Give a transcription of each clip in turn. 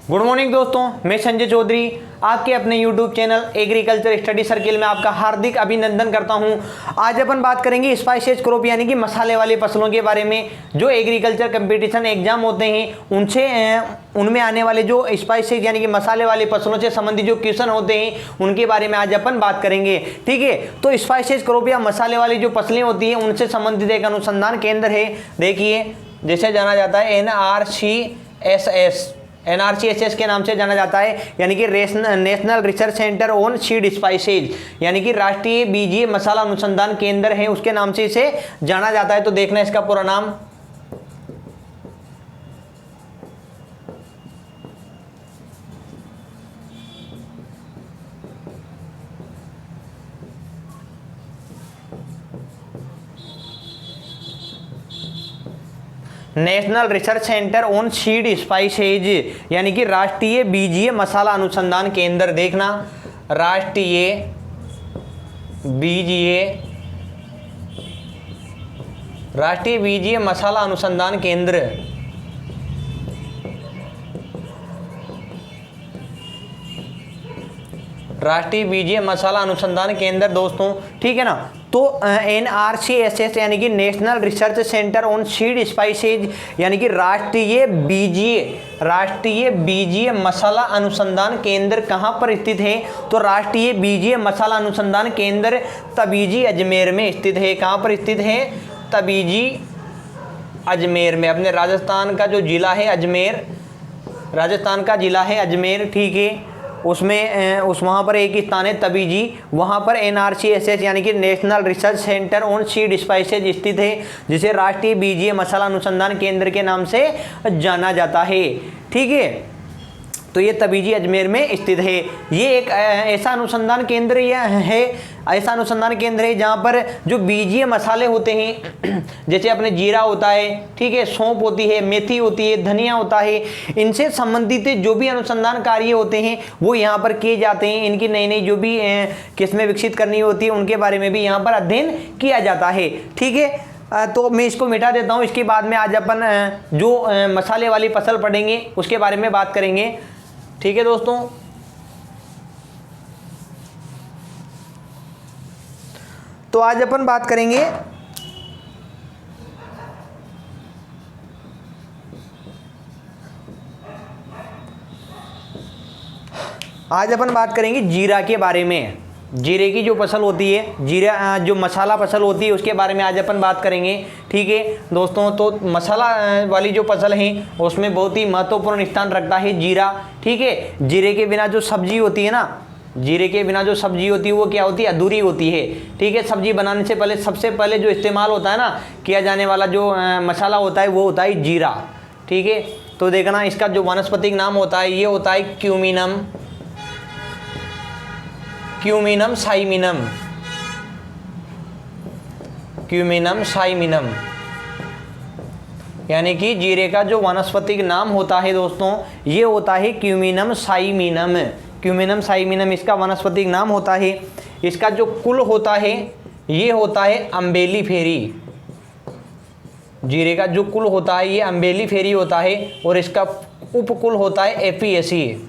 Good morning दोस्तों, मैं संजय चौधरी आपके अपने YouTube channel agriculture study circle में आपका हार्दिक अभिनंदन करता हूं। आज अपन बात करेंगे स्पाइसेज क्रॉप यानी कि मसाले वाले फसलों के बारे में। जो एग्रीकल्चर कंपटीशन एग्जाम होते हैं उनमें आने वाले जो स्पाइसेज यानी कि मसाले वाले फसलों से संबंधित जो क्वेश्चन होते हैं उनके बारे में आज अपन बात करेंगे। ठीक है, तो स्पाइसेज क्रॉप या मसाले वाली जो फसलें होती हैं उनसे संबंधित एक अनुसंधान केंद्र है। देखिए, जैसे जाना जाता है NRCSS के नाम से जाना जाता है, यानी कि national research centre on seed spices, यानी कि राष्ट्रीय बीजीय मसाला अनुसंधान केंद्र है, उसके नाम से इसे जाना जाता है। तो देखना इसका पूरा नाम। National research centre on seed spices, यानी कि राष्ट्रीय बीजीय मसाला अनुसंधान केंद्र। देखना, राष्ट्रीय बीजीय मसाला अनुसंधान केंद्र। राष्ट्रीय बीजीय मसाला अनुसंधान केंद्र दोस्तों, ठीक है ना। तो NRCSS यानी कि national research centre on seed spices, यानी कि राष्ट्रीय बीजीय मसाला अनुसंधान केंद्र कहाँ पर स्थित है? तो राष्ट्रीय बीजीय मसाला अनुसंधान केंद्र तबीजी अजमेर में स्थित है। कहाँ पर स्थित है? तबीजी अजमेर में। अपने राजस्थान का जो जिला है अजमेर, राजस्थान का जिला है अजमेर, ठीक है। वहाँ पर एक स्थान है तबीजी, वहाँ पर NRCSS यानी कि national research centre on seed spices स्थित है, जिसे राष्ट्रीय बीजीय मसाला अनुसंधान केंद्र के नाम से जाना जाता है। ठीक है, तो ये तबीजी अजमेर में स्थित है। ये एक ऐसा अनुसंधान केंद्र है जहाँ पर जो बीजीय मसाले होते हैं, जैसे अपने जीरा होता है, ठीक है, सौंफ होती है, मेथी होती है, धनिया होता है, इनसे संबंधित जो भी अनुसंधान कार्य होते हैं वो यहाँ पर किए जाते हैं। इनकी नई नई जो भी किस्में विकसित करनी होती है उनके बारे में भी यहाँ पर अध्ययन किया जाता है। ठीक है, तो मैं इसको मिटा देता हूँ। इसके बाद में आज अपन जो मसाले वाली फसल पढ़ेंगे उसके बारे में बात करेंगे। ठीक है दोस्तों, तो आज अपन बात करेंगे जीरा के बारे में। जीरे की जो फसल होती है, जीरा जो मसाला फसल होती है, उसके बारे में आज अपन बात करेंगे। ठीक है दोस्तों, तो मसाला वाली जो फसल है उसमें बहुत ही महत्वपूर्ण स्थान रखता है जीरा। ठीक है, जीरे के बिना जो सब्जी होती है ना, जीरे के बिना जो सब्जी होती है वो क्या होती है? अधूरी होती है। ठीक है, सब्जी बनाने से पहले सबसे पहले जो इस्तेमाल होता है ना, किया जाने वाला जो मसाला होता है वो होता है जीरा। ठीक है, तो देखना इसका जो वानस्पतिक नाम होता है ये होता है क्यूमिनम साइमिनम, यानी कि जीरे का जो वानस्पतिक नाम होता है दोस्तों ये होता है क्यूमिनम साइमिनम इसका वानस्पतिक नाम होता है। इसका जो कुल होता है ये होता है अम्बेली फेरी। जीरे का जो कुल होता है ये अम्बेली फेरी होता है, और इसका उपकुल होता है एपियसी।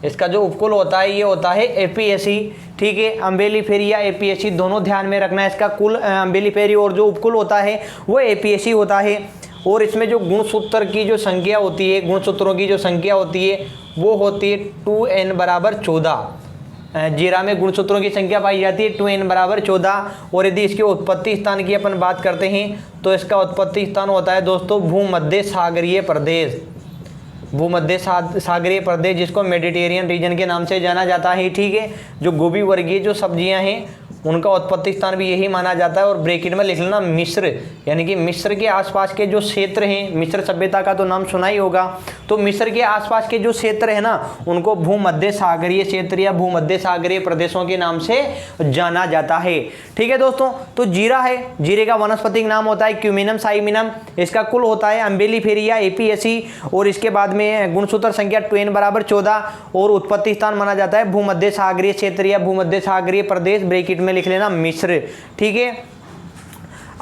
इसका जो उपकुल होता है ये होता है एपियसी। ठीक है, अम्बेली फेरी या एपियसी दोनों ध्यान में रखना है। इसका कुल अम्बेली फेरी और जो उपकुल होता है वो एपियसी होता है। और इसमें जो गुणसूत्र की जो संख्या होती है, गुणसूत्रों की जो संख्या होती है वो होती है 2n बराबर 14। जीरा में गुणसूत्रों की संख्या पाई जाती है 2n बराबर 14। और यदि इसके उत्पत्ति स्थान की अपन बात करते हैं तो इसका उत्पत्ति स्थान होता है दोस्तों भूमध्य सागरीय प्रदेश, जिसको मेडिटेरियन रीजन के नाम से जाना जाता है। ठीक है, जो गोभी वर्गीय जो सब्जियां हैं उनका उत्पत्ति स्थान भी यही माना जाता है। और ब्रैकेट में लिख लेना मिस्र, यानी कि मिस्र के आसपास के जो क्षेत्र हैं, मिस्र सभ्यता का तो नाम सुना ही होगा, तो मिस्र के आसपास के जो क्षेत्र है ना उनको भूमध्य सागरीय क्षेत्र या भूमध्य सागरीय प्रदेशों के नाम से जाना जाता है। ठीक है दोस्तों, तो जीरा है, जीरे का वनस्पतिक नाम होता है क्यूमिनम साइमिनम, इसका कुल होता है अम्बेली फेरी या एपीएसी, और इसके बाद में गुणसूत्र संख्या 2n बराबर 14, और उत्पत्ति स्थान माना जाता है भूमध्य सागरीय क्षेत्र या भूमध्य सागरीय प्रदेश, ब्रैकेट में लिख लेना मिस्र। ठीक है,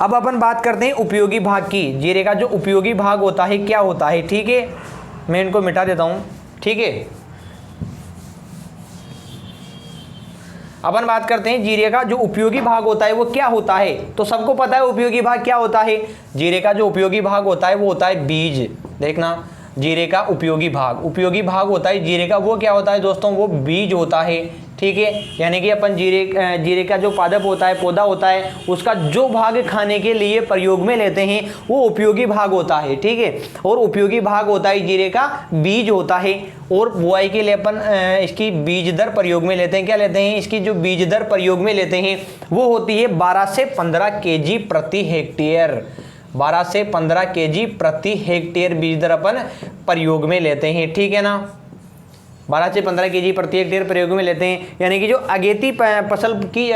अब अपन बात करते हैं उपयोगी भाग की। जीरे का जो उपयोगी भाग होता है क्या होता है, ठीक है, मैं इनको मिटा देता हूं। ठीक है। अपन बात करते हैं जीरे का जो उपयोगी भाग होता है वो क्या होता है। तो सबको पता है उपयोगी भाग क्या होता है। जीरे का जो उपयोगी भाग होता है वो होता है बीज। देखना, जीरे का उपयोगी भाग होता है जीरे का, वो क्या होता है दोस्तों, वो बीज होता है। ठीक है, यानी कि अपन जीरे का जो पादप होता है, पौधा होता है, उसका जो भाग खाने के लिए प्रयोग में लेते हैं वो उपयोगी भाग होता है। ठीक है, और उपयोगी भाग होता है जीरे का बीज होता है। और बुआई के लिए अपन इसकी बीज दर प्रयोग में लेते हैं। क्या लेते हैं, इसकी जो बीज दर प्रयोग में लेते हैं वो होती है 12 से 15 केजी प्रति हेक्टेयर। 12 से 15 केजी प्रति हेक्टेयर बीज दर अपन प्रयोग में लेते हैं। ठीक है ना, 12 से 15 केजी प्रति हेक्टेयर प्रयोग में लेते हैं। यानी कि जो अगेती फसल की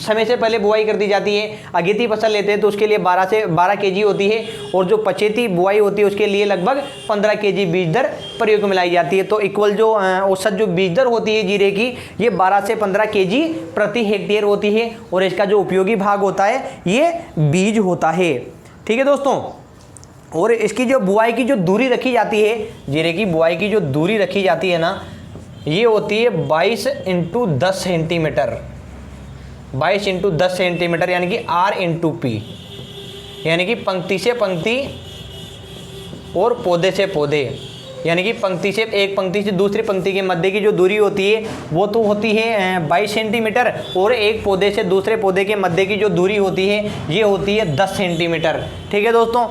समय से पहले बुआई कर दी जाती है, अगेती फसल लेते हैं तो उसके लिए 12 केजी होती है, और जो पछेती बुआई होती है उसके लिए लगभग 15 केजी बीज दर प्रयोग में लाई जाती है। तो इक्वल जो औसत जो बीज दर होती है जीरे की, ये 12 से 15 केजी प्रति हेक्टेयर होती है। और इसका जो उपयोगी भाग होता है ये बीज होता है। ठीक है दोस्तों, और इसकी जो बुआई की जो दूरी रखी जाती है, जीरे की बुआई की जो दूरी रखी जाती है ना, ये होती है 22 × 10 सेंटीमीटर। 22 × 10 सेंटीमीटर, यानी कि R/P, यानी कि पंक्ति से पंक्ति और पौधे से पौधे, यानी कि एक पंक्ति से दूसरी पंक्ति के मध्य की जो दूरी होती है वो तो होती है 22 सेंटीमीटर, और एक पौधे से दूसरे पौधे के मध्य की जो दूरी होती है ये होती है 10 सेंटीमीटर। ठीक है दोस्तों,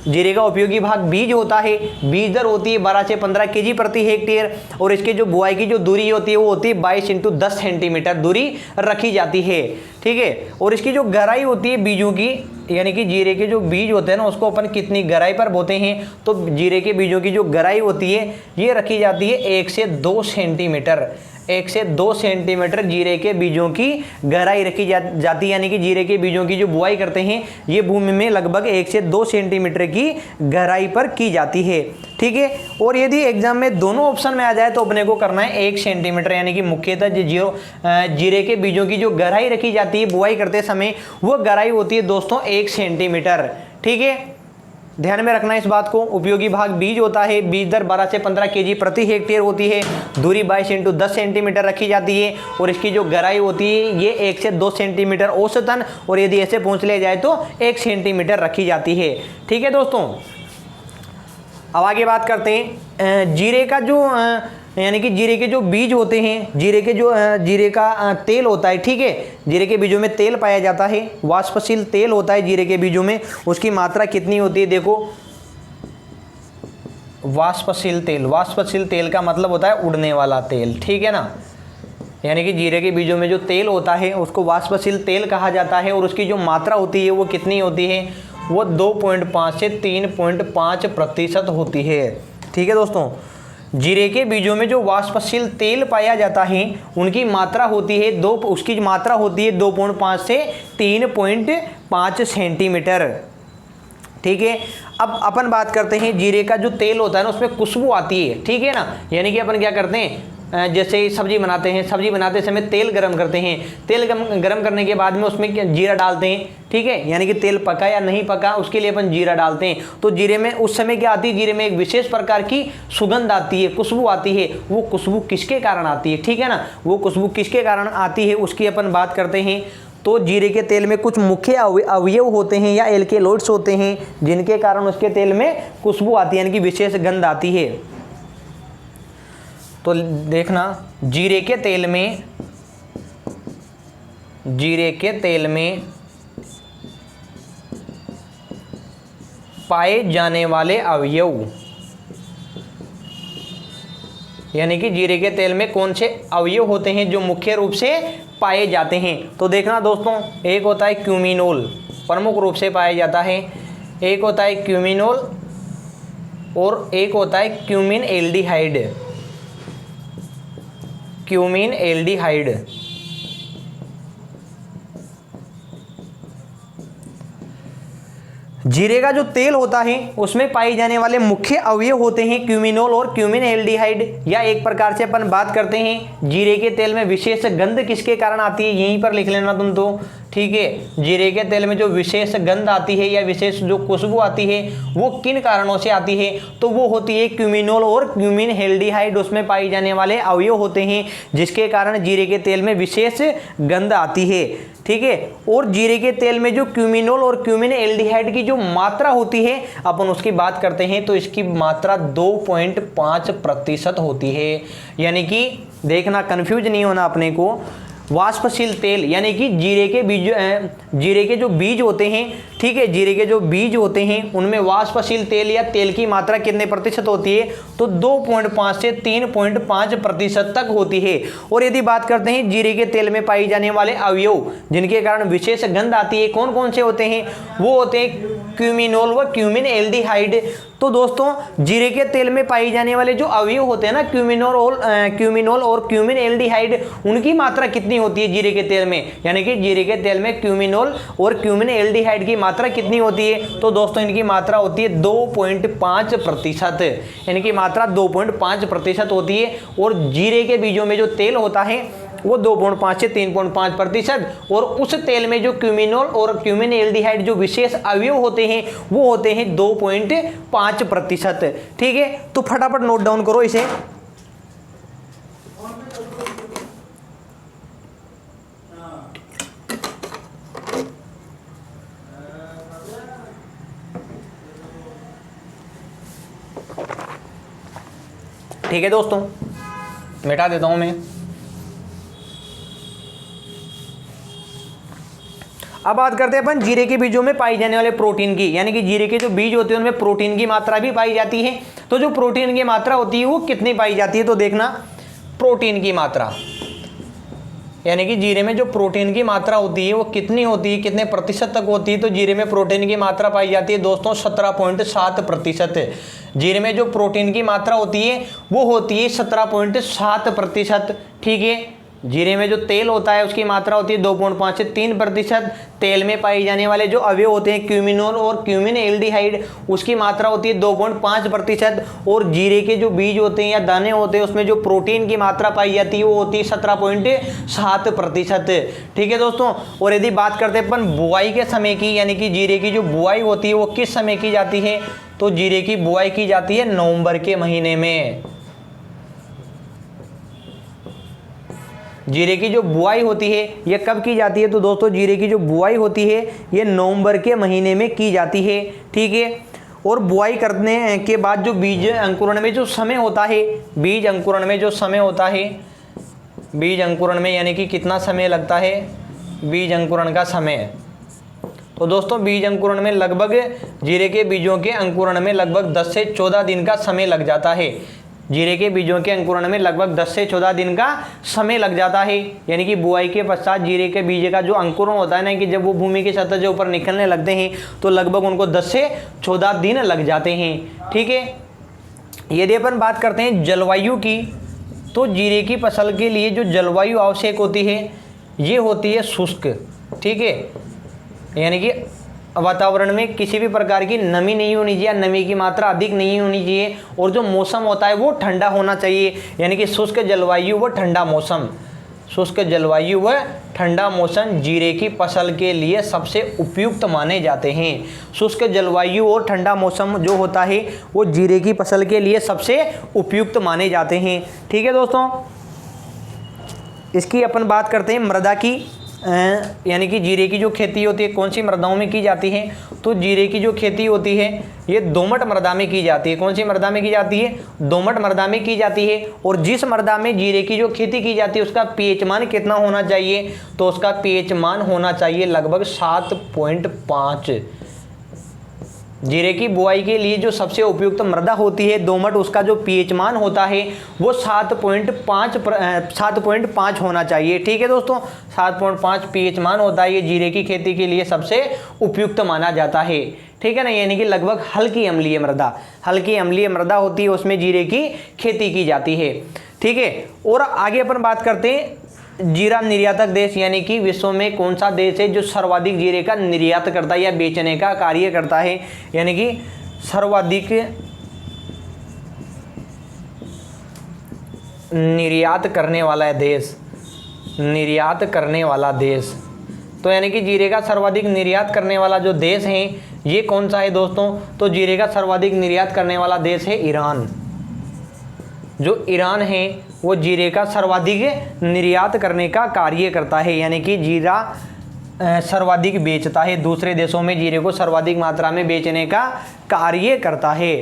जीरे का उपयोगी भाग बीज होता है, बीज दर होती है 12 से 15 केजी प्रति हेक्टेयर, और इसके जो बुआई की जो दूरी होती है वो होती है 22 × 10 सेंटीमीटर दूरी रखी जाती है। ठीक है, और इसकी जो गहराई होती है बीजों की, यानी कि जीरे के जो बीज होते हैं ना उसको अपन कितनी गहराई पर बोते हैं, तो जीरे के बीजों की जो गहराई होती है ये रखी जाती है 1 से 2 सेंटीमीटर। 1 से 2 सेंटीमीटर जीरे के बीजों की गहराई रखी जाती है। यानी कि जीरे के बीजों की जो बुआई करते हैं ये भूमि में लगभग 1 से 2 सेंटीमीटर की गहराई पर की जाती है। ठीक है, और यदि एग्जाम में दोनों ऑप्शन में आ जाए तो अपने को करना है 1 सेंटीमीटर, यानी कि मुख्यतः जीरे के बीजों की जो गहराई रखी जाती है बुआई करते समय वो गहराई होती है दोस्तों 1 सेंटीमीटर। ठीक है, ध्यान में रखना इस बात को। उपयोगी भाग बीज होता है, बीज दर 12 से 15 केजी प्रति हेक्टेयर होती है, दूरी 22 × 10 सेंटीमीटर रखी जाती है, और इसकी जो गहराई होती है ये 1 से 2 सेंटीमीटर औसतन, और यदि ऐसे पूछ लिया जाए तो 1 सेंटीमीटर रखी जाती है। ठीक है दोस्तों, अब आगे बात करते हैं जीरे का जो यानी कि जीरे के जो बीज होते हैं, जीरे का तेल होता है। ठीक है, जीरे के बीजों में तेल पाया जाता है, वाष्पशील तेल होता है जीरे के बीजों में। उसकी मात्रा कितनी होती है, देखो, वाष्पशील तेल का मतलब होता है उड़ने वाला तेल। ठीक है ना, यानी कि जीरे के बीजों में जो तेल होता है उसको वाष्पशील तेल कहा जाता है, और उसकी जो मात्रा होती है वो कितनी होती है, वो 2.5 से 3.5% होती है। ठीक है दोस्तों, जीरे के बीजों में जो वाष्पशील तेल पाया जाता है उनकी मात्रा होती है 2.5 से 3.5 सेंटीमीटर। ठीक है, अब अपन बात करते हैं जीरे का जो तेल होता है ना उसमें खुशबू आती है। ठीक है ना, यानी कि अपन क्या करते हैं, जैसे सब्जी बनाते हैं, सब्जी बनाते समय तेल गरम करते हैं, तेल गरम करने के बाद में उसमें जीरा डालते हैं। ठीक है, यानी कि तेल पका या नहीं पका उसके लिए अपन जीरा डालते हैं। तो जीरे में उस समय क्या आती है, जीरे में एक विशेष प्रकार की सुगंध आती है, खुशबू आती है। वो खुशबू किसके कारण आती है, ठीक है ना, वो खुशबू किसके कारण आती है उसकी अपन बात करते हैं। तो जीरे के तेल में कुछ मुख्य अवयव होते हैं या एल्केलॉइड्स होते हैं जिनके कारण उसके तेल में खुशबू आती है, यानी कि विशेष गंध आती है। तो देखना, जीरे के तेल में पाए जाने वाले अवयव, यानी कि जीरे के तेल में कौन से अवयव होते हैं जो मुख्य रूप से पाए जाते हैं। तो देखना दोस्तों, एक होता है क्यूमिनोल, प्रमुख रूप से पाया जाता है। एक होता है क्यूमिनोल और एक होता है क्यूमिन एल्डिहाइड। जीरे का जो तेल होता है उसमें पाए जाने वाले मुख्य अवयव होते हैं क्यूमिनोल और क्यूमिन एल्डिहाइड। या एक प्रकार से अपन बात करते हैं जीरे के तेल में विशेष गंध किसके कारण आती है, यहीं पर लिख लेना तुम तो। ठीक है। जीरे के तेल में जो विशेष गंध आती है या विशेष जो खुशबू आती है वो किन कारणों से आती है, तो वो होती है क्यूमिनोल और क्यूमिन एल्डिहाइड, उसमें पाई जाने वाले अवयव होते हैं जिसके कारण जीरे के तेल में विशेष गंध आती है, ठीक है। और जीरे के तेल में जो क्यूमिनोल और क्यूमिन एल्डिहाइड की जो मात्रा होती है अपन उसकी बात करते हैं तो इसकी मात्रा 2.5% होती है। यानी कि देखना, कंफ्यूज नहीं होना अपने को, वाष्पशील तेल यानी कि जीरे के जो बीज होते हैं, ठीक है, जीरे के जो बीज होते हैं उनमें वाष्पशील तेल या तेल की मात्रा कितने प्रतिशत होती है, तो 2.5 से 3.5% तक होती है। और यदि बात करते हैं जीरे के तेल में पाई जाने वाले अवयव जिनके कारण विशेष गंध आती है, कौन कौन से होते हैं, वो होते हैं क्यूमिनोल व क्यूमिन एल्डिहाइड। तो दोस्तों जीरे के तेल में पाई जाने वाले जो अवयव होते हैं ना, क्यूमिनोल और क्यूमिन एल्डिहाइड, उनकी मात्रा कितनी होती है जीरे के तेल में, यानी कि जीरे के तेल में क्यूमिनोल और क्यूमिन एल्डिहाइड की मात्रा कितनी होती है, तो दोस्तों इनकी मात्रा होती है 2.5%, इनकी मात्रा 2.5% होती है। और जीरे के बीजों में जो तेल होता है वो 2.5 से 3.5%, और उस तेल में जो क्यूमिनोल और क्यूमिन एल्डिहाइड जो विशेष अवयव होते हैं वो होते हैं 2.5%, ठीक है। तो फटाफट नोट डाउन करो इसे। ठीक है दोस्तों, मिटा देता हूं मैं। अब बात करते हैं अपन जीरे के बीजों में पाई जाने वाले प्रोटीन की, यानी कि जीरे के जो बीज होते हैं उनमें प्रोटीन की मात्रा भी पाई जाती है। तो जो प्रोटीन की मात्रा होती है वो कितनी पाई जाती है, तो देखना, प्रोटीन की मात्रा यानी कि जीरे में जो प्रोटीन की मात्रा होती है वो कितनी होती है, कितने प्रतिशत तक होती है, तो जीरे में प्रोटीन की मात्रा पाई जाती है दोस्तों 17.7%। जीरे में जो प्रोटीन की मात्रा होती है वो होती है 17.7%, ठीक है। जीरे में जो तेल होता है उसकी मात्रा होती है 2.5 से 3%। तेल में पाए जाने वाले जो अवयव होते हैं क्यूमिनोल और क्यूमिन एल्डिहाइड, उसकी मात्रा होती है 2.5%। और जीरे के जो बीज होते हैं या दाने होते हैं उसमें जो प्रोटीन की मात्रा पाई जाती है वो होती है 17.7%, ठीक है दोस्तों। और यदि बात करते हैं अपन बुआई के समय की, यानी कि जीरे की जो बुआई होती है वो किस समय की जाती है, तो जीरे की बुआई की जाती है नवंबर के महीने में। जीरे की जो बुआई होती है ये कब की जाती है, तो दोस्तों जीरे की जो बुआई होती है ये नवंबर के महीने में की जाती है, ठीक है। और बुआई करने के बाद जो बीज अंकुरण में जो समय होता है, बीज अंकुरण में जो समय होता है, बीज अंकुरण में यानी कि कितना समय लगता है, बीज अंकुरण का समय, तो दोस्तों बीज अंकुरण में लगभग जीरे के बीजों के अंकुरण में लगभग 10 से 14 दिन का समय लग जाता है। जीरे के बीजों के अंकुरण में लगभग 10 से 14 दिन का समय लग जाता है। यानी कि बुआई के पश्चात जीरे के बीज का जो अंकुरण होता है ना, कि जब वो भूमि की सतह के ऊपर निकलने लगते हैं तो लगभग उनको 10 से 14 दिन लग जाते हैं, ठीक है। यदि अपन बात करते हैं जलवायु की, तो जीरे की फसल के लिए जो जलवायु आवश्यक होती है ये होती है शुष्क, ठीक है। यानी कि वातावरण में किसी भी प्रकार की नमी नहीं होनी चाहिए, नमी की मात्रा अधिक नहीं होनी चाहिए, और जो मौसम होता है वो ठंडा होना चाहिए। यानी कि शुष्क जलवायु व ठंडा मौसम, शुष्क जलवायु व ठंडा मौसम जीरे की फसल के लिए सबसे उपयुक्त माने जाते हैं। शुष्क जलवायु और ठंडा मौसम जो होता है वो जीरे की फसल के लिए सबसे उपयुक्त माने जाते हैं, ठीक है दोस्तों। इसकी अपन बात करते हैं मृदा की, यानी कि जीरे की जो खेती होती है कौन सी मृदाओं में की जाती है, तो जीरे की जो खेती होती है ये दोमट मृदा में की जाती है। कौन सी मृदा में की जाती है, दोमट मृदा में की जाती है। और जिस मृदा में जीरे की जो खेती की जाती है उसका पीएच मान कितना होना चाहिए, तो उसका पीएच मान होना चाहिए लगभग 7.5। जीरे की बुआई के लिए जो सबसे उपयुक्त मृदा होती है दोमट, उसका जो पीएच मान होता है वो 7.5 होना चाहिए, ठीक है दोस्तों। 7.5 पीएच मान होता है, ये जीरे की खेती के लिए सबसे उपयुक्त माना जाता है, ठीक है ना। यानी कि लगभग हल्की अम्लीय मृदा, हल्की अम्लीय मृदा होती है उसमें जीरे की खेती की जाती है, ठीक है। और आगे अपन बात करते हैं जीरा निर्यातक देश, यानी कि विश्व में कौन सा देश है जो सर्वाधिक जीरे का निर्यात करता है या बेचने का कार्य करता है, यानी कि सर्वाधिक निर्यात करने वाला देश, निर्यात करने वाला देश, तो तो यानी कि जीरे का सर्वाधिक निर्यात करने वाला जो देश है ये कौन सा है दोस्तों? तो जीरे का सर्वाधिक निर्यात करने वाला देश है ईरान। जो ईरान है वो जीरे का सर्वाधिक निर्यात करने का कार्य करता है, यानी कि जीरा सर्वाधिक बेचता है, दूसरे देशों में जीरे को सर्वाधिक मात्रा में बेचने का कार्य करता है।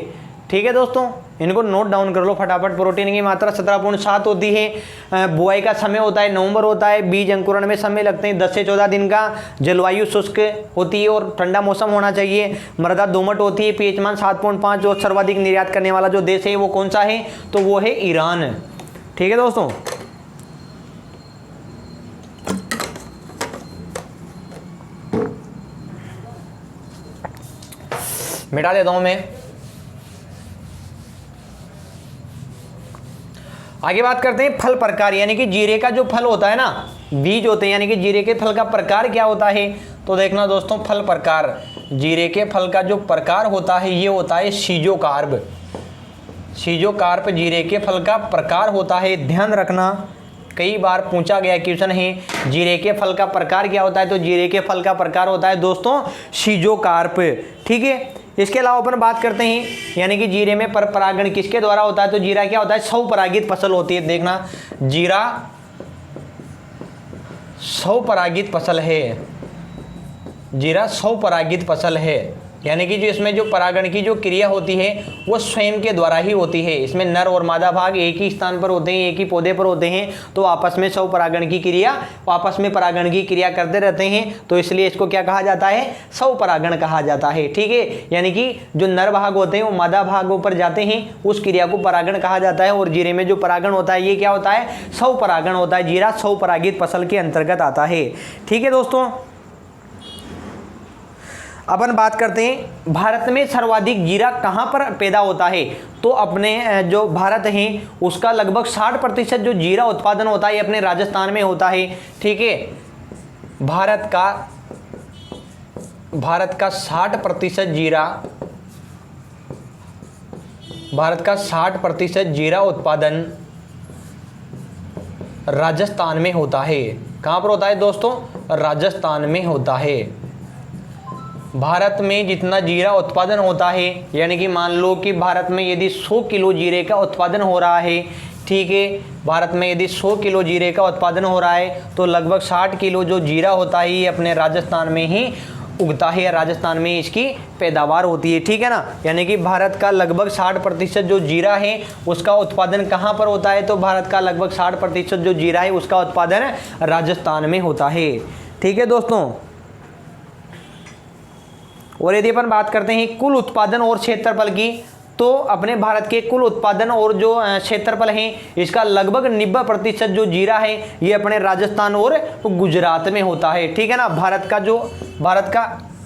ठीक है दोस्तों, इनको नोट डाउन कर लो फटाफट। प्रोटीन की मात्रा 17.7 होती है। बुआई का समय होता है नवंबर होता है। बीज अंकुरण में समय लगते हैं 10 से 14 दिन का। जलवायु शुष्क होती है और ठंडा मौसम होना चाहिए। मृदा दोमट होती है। पीएच मान 7.5। और सर्वाधिक निर्यात करने वाला जो देश है वो कौन सा है? तो वो है ईरान। ठीक है दोस्तों, मिटा देता हूं मैं। आगे बात करते हैं फल प्रकार, यानी कि जीरे का जो फल होता है ना, बीज होते हैं, यानी कि जीरे के फल का प्रकार क्या होता है? तो देखना दोस्तों, फल प्रकार, जीरे के फल का जो प्रकार होता है ये होता है सीजोकार्प। सीजोकार्प जीरे के फल का प्रकार होता है। ध्यान रखना, कई बार पूछा गया क्वेश्चन है जीरे के फल का प्रकार क्या होता है? तो जीरे के फल का प्रकार होता है दोस्तों सीजोकार्प। ठीक है, इसके अलावा अपन बात करते हैं यानी कि जीरे में पर परागण किसके द्वारा होता है? तो जीरा क्या होता है? स्वपरागित फसल होती है। देखना, जीरा स्वपरागित फसल है। जीरा स्वपरागित फसल है, यानी कि जो इसमें जो परागण की जो क्रिया होती है वो स्वयं के द्वारा ही होती है। इसमें नर और मादा भाग एक ही स्थान पर होते हैं, एक ही पौधे पर होते हैं, तो आपस में स्वपरागण की क्रिया, आपस में परागण की क्रिया करते रहते हैं, तो इसलिए इसको क्या कहा जाता है? स्वपरागण कहा जाता है। ठीक है, यानी कि जो नर भाग होते हैं वो मादा भागों पर जाते हैं, उस क्रिया को परागण कहा जाता है। और जीरे में जो परागण होता है ये क्या होता है? स्वपरागण होता है। जीरा स्वपरागित फसल के अंतर्गत आता है। ठीक है दोस्तों, अपन बात करते हैं भारत में सर्वाधिक जीरा कहाँ पर पैदा होता है? तो अपने जो भारत है उसका लगभग 60% जो जीरा उत्पादन होता है अपने राजस्थान में होता है। ठीक है, भारत का 60% जीरा, भारत का 60% जीरा उत्पादन राजस्थान में होता है। कहाँ पर होता है दोस्तों? राजस्थान में होता है। भारत में जितना जीरा उत्पादन होता है, यानी कि मान लो कि भारत में यदि 100 किलो जीरे का उत्पादन हो रहा है, ठीक है, भारत में यदि 100 किलो जीरे का उत्पादन हो रहा है तो लगभग 60 किलो जो जीरा होता है ये अपने राजस्थान में ही उगता है, या राजस्थान में इसकी पैदावार होती है। ठीक है ना, यानी कि भारत का लगभग 60% जो जीरा है उसका उत्पादन कहाँ पर होता है? तो भारत का लगभग 60% जो जीरा है उसका उत्पादन राजस्थान में होता है। ठीक है दोस्तों, और यदि अपन बात करते हैं कुल उत्पादन और क्षेत्रफल की, तो अपने भारत के कुल उत्पादन और जो क्षेत्रफल है इसका लगभग 90% जो जीरा है ये अपने राजस्थान और गुजरात में होता है। ठीक है ना, भारत का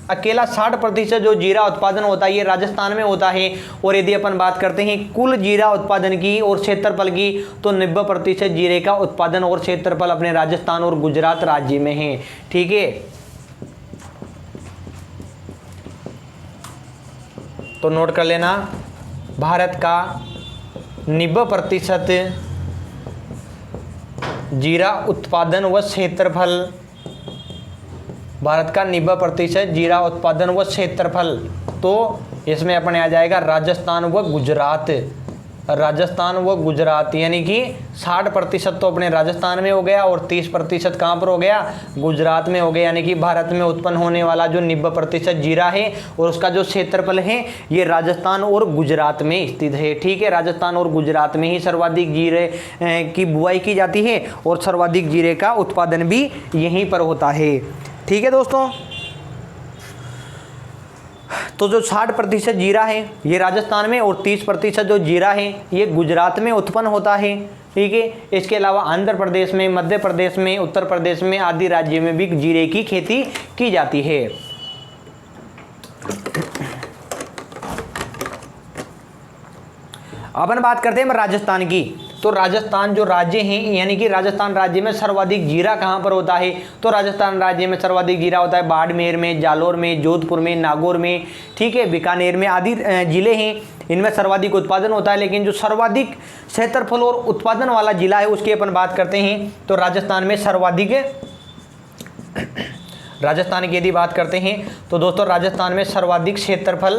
अकेला 60% जो जीरा उत्पादन होता है ये राजस्थान में होता है। और यदि अपन बात करते हैं कुल जीरा उत्पादन की और क्षेत्रफल की, तो 90% जीरे का उत्पादन और क्षेत्रफल अपने राजस्थान और गुजरात राज्य में है। ठीक है, तो नोट कर लेना, भारत का 90% जीरा उत्पादन व क्षेत्रफल, भारत का 90% जीरा उत्पादन व क्षेत्रफल, तो इसमें अपने आ जाएगा राजस्थान व गुजरात। राजस्थान व गुजरात, यानी कि 60% तो अपने राजस्थान में हो गया और 30% कहाँ पर हो गया? गुजरात में हो गया। यानी कि भारत में उत्पन्न होने वाला जो 90% जीरा है और उसका जो क्षेत्रफल है ये राजस्थान और गुजरात में स्थित है। ठीक है, राजस्थान और गुजरात में ही सर्वाधिक जीरे की बुआई की जाती है और सर्वाधिक जीरे का उत्पादन भी यहीं पर होता है। ठीक है दोस्तों, तो जो 60% जीरा है ये राजस्थान में और 30% जो जीरा है ये गुजरात में उत्पन्न होता है। ठीक है, इसके अलावा आंध्र प्रदेश में, मध्य प्रदेश में, उत्तर प्रदेश में आदि राज्य में भी जीरे की खेती की जाती है। अपन बात करते हैं राजस्थान की, तो राजस्थान जो राज्य हैं, यानी कि राजस्थान राज्य में सर्वाधिक जीरा कहाँ पर होता है? तो राजस्थान राज्य में सर्वाधिक जीरा होता है बाड़मेर में, जालोर में, जोधपुर में, नागौर में, ठीक है, बीकानेर में आदि जिले हैं, इनमें सर्वाधिक उत्पादन होता है। लेकिन जो सर्वाधिक क्षेत्रफल और उत्पादन वाला जिला है उसकी अपन बात करते हैं, तो राजस्थान में राजस्थान की यदि बात करते हैं तो दोस्तों राजस्थान में सर्वाधिक क्षेत्रफल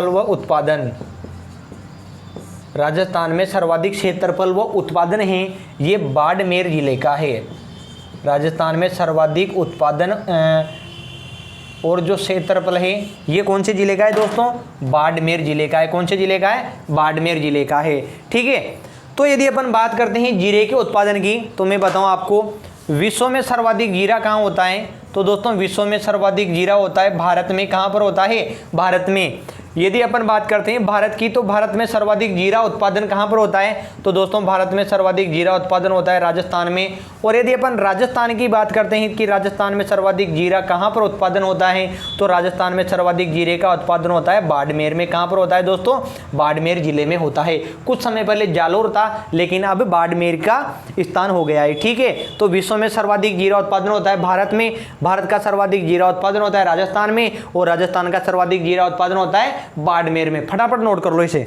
व उत्पादन, राजस्थान में सर्वाधिक क्षेत्रफल व उत्पादन है ये बाड़मेर जिले का है। राजस्थान में सर्वाधिक उत्पादन और जो क्षेत्रफल है ये कौन से जिले का है दोस्तों? बाड़मेर जिले का है। कौन से जिले का है? बाड़मेर जिले का है। ठीक है, तो यदि अपन बात करते हैं जीरे के उत्पादन की तो मैं बताऊं आपको विश्व में सर्वाधिक जीरा कहाँ होता है? तो दोस्तों विश्व में सर्वाधिक जीरा होता है भारत में। कहाँ पर होता है? भारत में। यदि अपन बात करते हैं भारत की तो भारत में सर्वाधिक जीरा उत्पादन कहाँ पर होता है? तो दोस्तों भारत में सर्वाधिक जीरा उत्पादन होता है राजस्थान में। और यदि अपन राजस्थान की बात करते हैं कि राजस्थान में सर्वाधिक जीरा कहाँ पर उत्पादन होता है तो राजस्थान में सर्वाधिक जीरे का उत्पादन होता है बाड़मेर में। कहाँ पर होता है दोस्तों? बाड़मेर जिले में होता है। कुछ समय पहले जालोर था लेकिन अब बाड़मेर का स्थान हो गया है। ठीक है, तो विश्व में सर्वाधिक जीरा उत्पादन होता है भारत में, भारत का सर्वाधिक जीरा उत्पादन होता है राजस्थान में और राजस्थान का सर्वाधिक जीरा उत्पादन होता है बाड़मेर में। फटाफट नोट कर लो इसे।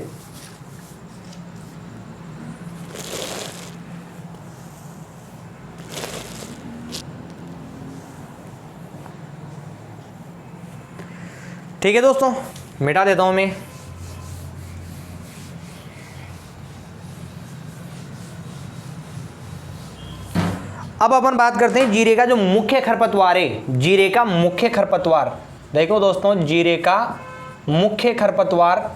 ठीक है दोस्तों, मिटा देता हूं मैं। अब अपन बात करते हैं जीरे का जो मुख्य खरपतवार है, जीरे का मुख्य खरपतवार। देखो दोस्तों जीरे का मुख्य खरपतवार,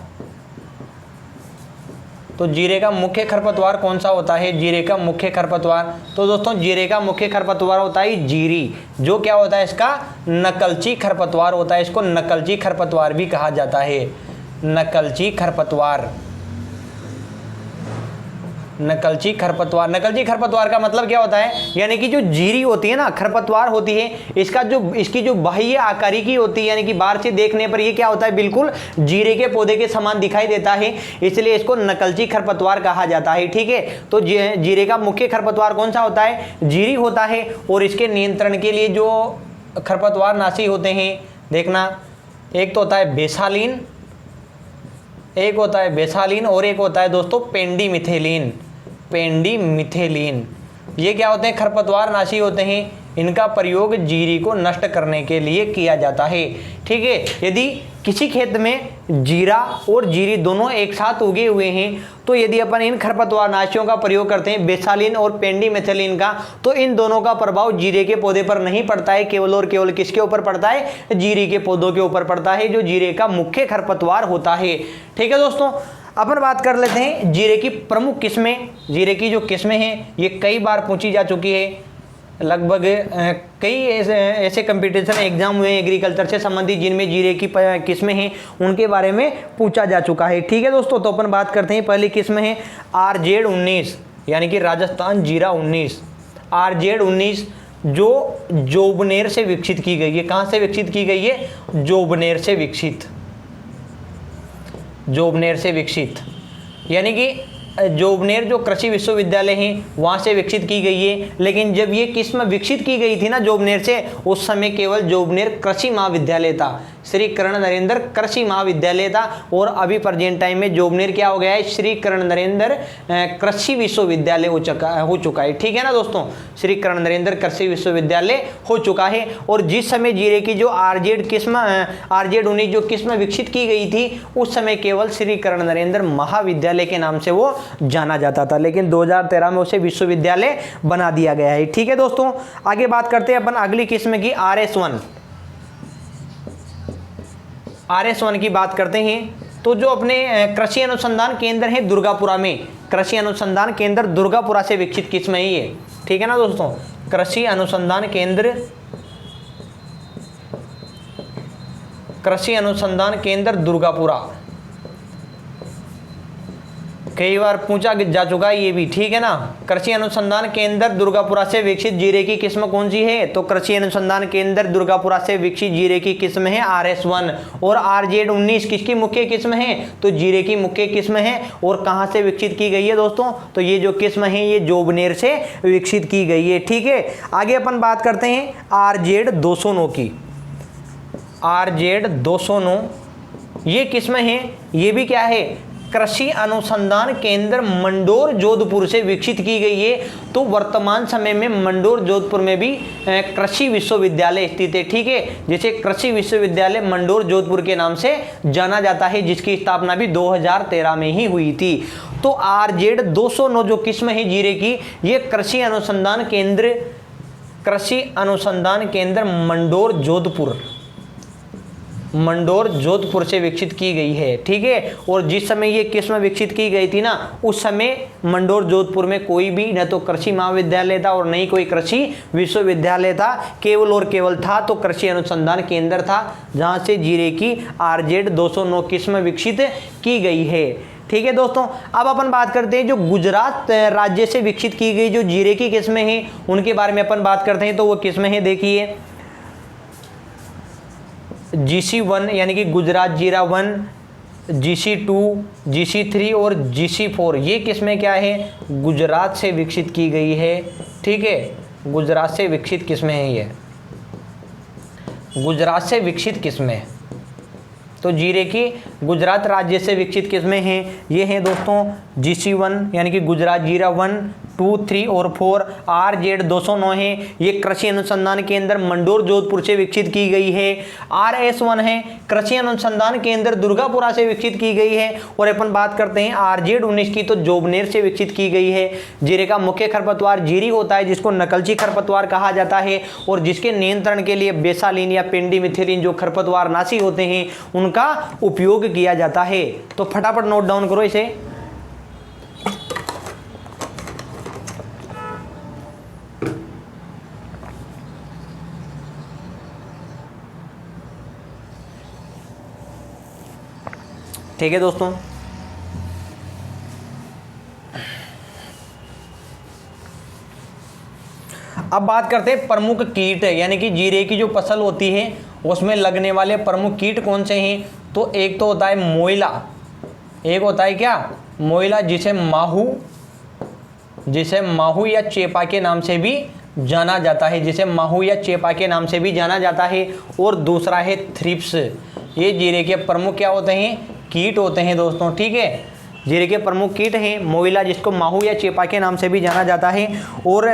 तो जीरे का मुख्य खरपतवार कौन सा होता है? जीरे का मुख्य खरपतवार, तो दोस्तों जीरे का मुख्य खरपतवार होता है जीरी, जो क्या होता है इसका? नकलची खरपतवार होता है। इसको नकलची खरपतवार भी कहा जाता है। नकलची खरपतवार, नकलची खरपतवार। नकलची खरपतवार का मतलब क्या होता है? यानी कि जो जीरी होती है ना, खरपतवार होती है, इसकी जो बाह्य आकारिकी होती है, यानी कि बाहर से देखने पर ये क्या होता है? बिल्कुल जीरे के पौधे के समान दिखाई देता है, इसलिए इसको नकलची खरपतवार कहा जाता है। ठीक है, तो जीरे का मुख्य खरपतवार कौन सा होता है? जीरी होता है। और इसके नियंत्रण के लिए जो खरपतवार नाशी होते हैं, देखना, एक तो होता है बेसालीन, एक होता है बेसालीन और एक होता है दोस्तों पेंडीमिथेलिन। पेंडीमिथेलिन ये क्या होते हैं? खरपतवार नाशी होते हैं। इनका प्रयोग जीरी को नष्ट करने के लिए किया जाता है। ठीक है, यदि किसी खेत में जीरा और जीरी दोनों एक साथ उगे हुए हैं तो यदि अपन इन खरपतवार नाशियों का प्रयोग करते हैं, बेसालीन और पेंडीमिथेलिन का, तो इन दोनों का प्रभाव जीरे के पौधे पर नहीं पड़ता है, केवल और केवल किसके ऊपर पड़ता है? जीरे के पौधों के ऊपर पड़ता है, जो जीरे का मुख्य खरपतवार होता है। ठीक है दोस्तों, अपन बात कर लेते हैं जीरे की प्रमुख किस्में। जीरे की जो किस्में हैं ये कई बार पूछी जा चुकी है, लगभग कई ऐसे कंपटीशन एग्जाम हुए हैं एग्रीकल्चर से संबंधित जिनमें जीरे की किस्में हैं, उनके बारे में पूछा जा चुका है। ठीक है दोस्तों, तो अपन बात करते हैं, पहली किस्म है RZ19 यानी कि राजस्थान जीरा 19। RZ19 जो जोबनेर से विकसित की गई है। कहाँ से विकसित की गई है? जोबनेर से विकसित, जोबनेर से विकसित, यानी कि जोबनेर जो कृषि विश्वविद्यालय है वहाँ से विकसित की गई है। लेकिन जब ये किस्म विकसित की गई थी ना जोबनेर से, उस समय केवल जोबनेर कृषि महाविद्यालय था, श्री कर्ण नरेंद्र कृषि महाविद्यालय था। और अभी प्रेजेंट टाइम में जोबनेर क्या हो गया है? श्री कर्ण नरेंद्र कृषि विश्वविद्यालय हो चुका है। ठीक है ना दोस्तों, श्री कर्ण नरेंद्र कृषि विश्वविद्यालय हो चुका है। और जिस समय जीरे की जो RZ19 जो किस्म विकसित की गई थी, उस समय केवल श्री कर्ण नरेंद्र महाविद्यालय के नाम से वो जाना जाता था, लेकिन 2013 में उसे विश्वविद्यालय बना दिया गया है। ठीक है दोस्तों, आगे बात करते हैं अपन अगली किस्म की RS1। RS1 की बात करते हैं तो जो अपने कृषि अनुसंधान केंद्र है दुर्गापुरा में, कृषि अनुसंधान केंद्र दुर्गापुरा से विकसित किस्म है ये। ठीक है ना दोस्तों, कृषि अनुसंधान केंद्र दुर्गापुरा, कई बार पूछा जा चुका है ये भी। ठीक है ना, कृषि अनुसंधान केंद्र दुर्गापुरा से विकसित जीरे की किस्म कौन सी है? तो कृषि अनुसंधान केंद्र दुर्गापुरा से विकसित जीरे की किस्म है RS1। और RZ19 किसकी मुख्य किस्म है? तो जीरे की मुख्य किस्म है। और कहाँ से विकसित की गई है दोस्तों? तो ये जो किस्म है ये जोबनेर से विकसित की गई है। ठीक है, आगे अपन बात करते हैं RZ209 की। RZ209 ये किस्म है, ये भी क्या है? कृषि अनुसंधान केंद्र मंडोर जोधपुर से विकसित की गई है। तो वर्तमान समय में मंडोर जोधपुर में भी कृषि विश्वविद्यालय स्थित है, ठीक है, जिसे कृषि विश्वविद्यालय मंडोर जोधपुर के नाम से जाना जाता है, जिसकी स्थापना भी 2013 में ही हुई थी। तो RZ 209 जो किस्म है जीरे की, ये कृषि अनुसंधान केंद्र मंडोर जोधपुर से विकसित की गई है, ठीक है। और जिस समय ये किस्म विकसित की गई थी ना, उस समय मंडोर जोधपुर में कोई भी न तो कृषि महाविद्यालय था और न ही कोई कृषि विश्वविद्यालय था, केवल और केवल था तो कृषि अनुसंधान केंद्र था, जहां से जीरे की RZ 209 किस्म विकसित की गई है, ठीक है दोस्तों। अब अपन बात करते हैं जो गुजरात राज्य से विकसित की गई जो जीरे की किस्में हैं, उनके बारे में अपन बात करते हैं। तो वो किस्में हैं, देखिए GC1 यानी कि गुजरात जीरा 1, GC2, GC3 और GC4, ये किस्में क्या है, गुजरात से विकसित की गई है, ठीक है, गुजरात से विकसित किस्में हैं, ये गुजरात से विकसित किस्में। तो जीरे की गुजरात राज्य से विकसित किस्में हैं, ये हैं दोस्तों GC1 यानी कि गुजरात जीरा 1, 2, 3 और 4, RZ 209 है, ये कृषि अनुसंधान केंद्र मंडोर जोधपुर से विकसित की गई है। RS1 है, कृषि अनुसंधान केंद्र दुर्गापुरा से विकसित की गई है। और अपन बात करते हैं RZ 19 की, तो जोबनेर से विकसित की गई है। जीरे का मुख्य खरपतवार जीरी होता है, जिसको नकलची खरपतवार कहा जाता है, और जिसके नियंत्रण के लिए बेसालिन या पेंडिमिथिलिन जो खरपतवार नाशी होते हैं उनका उपयोग किया जाता है। तो फटाफट नोट डाउन करो इसे। ठीक है दोस्तों, अब बात करते हैं प्रमुख कीट, यानी कि जीरे की जो फसल होती है उसमें लगने वाले प्रमुख कीट कौन से हैं। तो एक तो होता है मोइला, एक होता है क्या, मोइला, जिसे माहू या चेपा के नाम से भी जाना जाता है, जिसे माहू या चेपा के नाम से भी जाना जाता है। और दूसरा है थ्रिप्स, ये जीरे के प्रमुख क्या होते हैं, कीट होते हैं दोस्तों, ठीक है। जीरे के प्रमुख कीट हैं मोइला, जिसको माहू या चेपा के नाम से भी जाना जाता है। और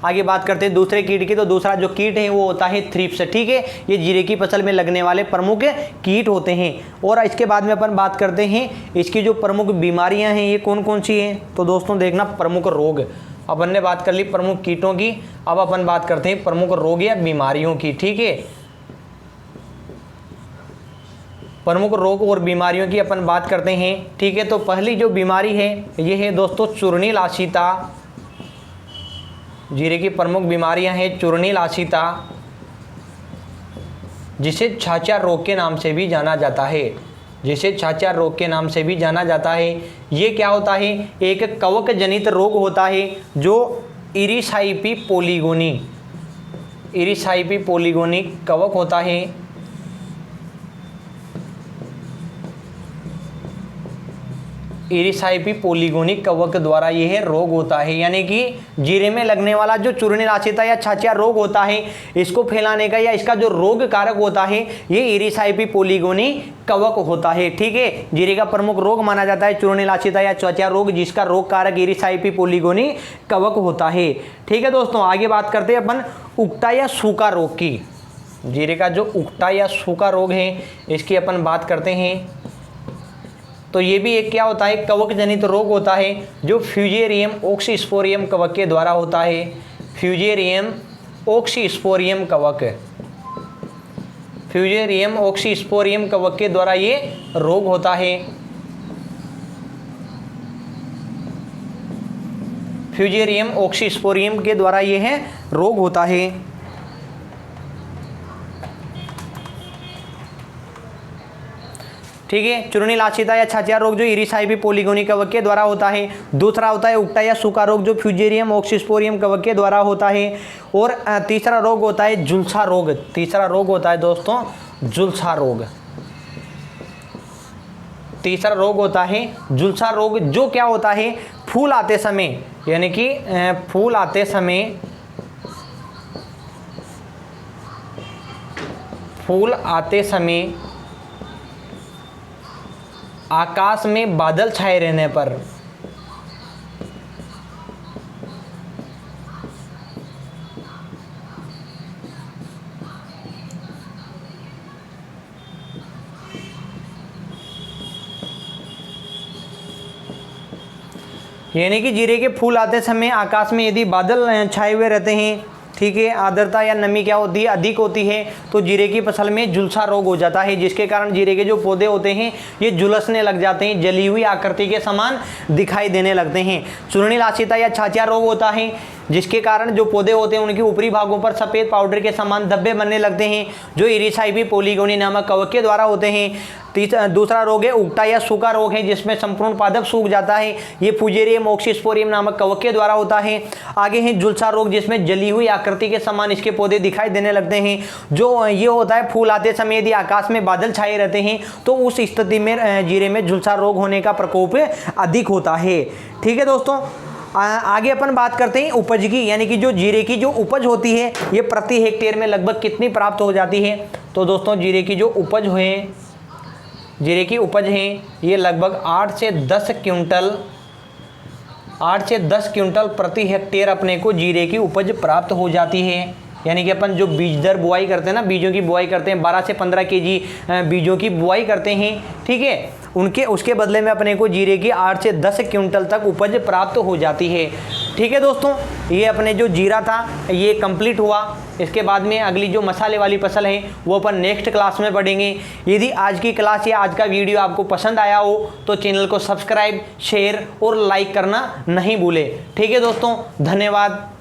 आगे बात करते हैं दूसरे कीट की, तो दूसरा जो कीट है वो होता है थ्रिप्स, ठीक है। ये जीरे की फसल में लगने वाले प्रमुख कीट होते हैं। और इसके बाद में अपन बात करते हैं इसकी जो प्रमुख बीमारियां हैं ये कौन कौन सी हैं। तो दोस्तों देखना, प्रमुख रोग, अपन ने बात कर ली प्रमुख कीटों की, अब अपन बात करते हैं प्रमुख रोग या बीमारियों की, ठीक है। प्रमुख रोग और बीमारियों की अपन बात करते हैं, ठीक है। तो पहली जो बीमारी है ये है दोस्तों चूर्णील आशिता। जीरे की प्रमुख बीमारियां हैं चूर्णील आशिता, जिसे छाछा रोग के नाम से भी जाना जाता है, जिसे छाछा रोग के नाम से भी जाना जाता है। ये क्या होता है, एक कवक जनित रोग होता है जो इरिसाइपी पोलीगोनी कवक होता है। इरिसाइपी पोलीगोनिक कवक द्वारा यह रोग होता है, यानी कि जीरे में लगने वाला जो चूर्णील आशिता या छाछिया रोग होता है, इसको फैलाने का या इसका जो रोग कारक होता है ये इरिसाइपी पोलीगोनी कवक होता है, ठीक है। जीरे का प्रमुख रोग माना जाता है चूर्णील आशिता या छाछिया रोग, जिसका रोग कारक इरिसाइपी पोलीगोनी कवक होता है, ठीक है दोस्तों। आगे बात करते हैं अपन उगटा या सूखा रोग की। जीरे का जो उगटा या सूखा रोग है इसकी अपन बात करते हैं। तो ये भी एक क्या होता है, कवक जनित रोग होता है जो फ्यूजेरियम ऑक्सीस्पोरियम कवक के द्वारा होता है। फ्यूजेरियम ऑक्सीस्पोरियम कवक के द्वारा ये रोग होता है। फ्यूजेरियम ऑक्सीस्पोरियम के द्वारा यह रोग होता है। ठीक है, चूर्णील आशिता या छाछिया रोग जो इरिसाइपी पोलीगोनी कवक के द्वारा होता है। दूसरा होता है उगटा या सूखा रोग जो फ्यूजेरियम ऑक्सीस्पोरियम कवक के द्वारा होता है। और तीसरा रोग होता है झुलसा रोग। तीसरा रोग होता है दोस्तों झुलसा रोग। तीसरा रोग होता है झुलसा रोग, जो क्या होता है, फूल आते समय, यानी कि फूल आते समय आकाश में बादल छाए रहने पर। यानी कि जीरे के फूल आते समय आकाश में यदि बादल छाए हुए रहते हैं, ठीक है, आर्द्रता या नमी क्या होती है, अधिक होती है, तो जीरे की फसल में झुलसा रोग हो जाता है, जिसके कारण जीरे के जो पौधे होते हैं ये झुलसने लग जाते हैं, जली हुई आकृति के समान दिखाई देने लगते हैं। चूर्णिल आशिता या छाछिया रोग होता है, जिसके कारण जो पौधे होते हैं उनके ऊपरी भागों पर सफ़ेद पाउडर के समान धब्बे बनने लगते हैं, जो इरिसाइपी पोलीगोनी नामक कवक के द्वारा होते हैं। दूसरा रोग है उगटा या सूखा रोग है, जिसमें संपूर्ण पादप सूख जाता है, ये फुजेरियम ऑक्सीस्पोरियम नामक कवक के द्वारा होता है। आगे है झुलसा रोग, जिसमें जली हुई आकृति के समान इसके पौधे दिखाई देने लगते हैं। जो ये होता है फूल आते समय यदि आकाश में बादल छाए रहते हैं तो उस स्थिति में जीरे में झुलसा रोग होने का प्रकोप अधिक होता है। ठीक है दोस्तों, आगे अपन बात करते हैं उपज की, यानी कि जो जीरे की जो उपज होती है ये प्रति हेक्टेयर में लगभग कितनी प्राप्त हो जाती है। तो दोस्तों जीरे की जो उपज जीरे की उपज है ये लगभग 8 से 10 क्विंटल प्रति हेक्टेयर अपने को जीरे की उपज प्राप्त हो जाती है। यानी कि अपन जो बीज दर बुआई करते हैं ना, बीजों की बुआई करते हैं, 12 से 15 केजी बीजों की बुआई करते हैं, ठीक है, उसके बदले में अपने को जीरे की 8 से 10 क्विंटल तक उपज प्राप्त हो जाती है। ठीक है दोस्तों, ये अपने जो जीरा था ये कंप्लीट हुआ। इसके बाद में अगली जो मसाले वाली फसल है वो अपन नेक्स्ट क्लास में पढ़ेंगे। यदि आज की क्लास या आज का वीडियो आपको पसंद आया हो तो चैनल को सब्सक्राइब, शेयर और लाइक करना नहीं भूले। ठीक है दोस्तों, धन्यवाद।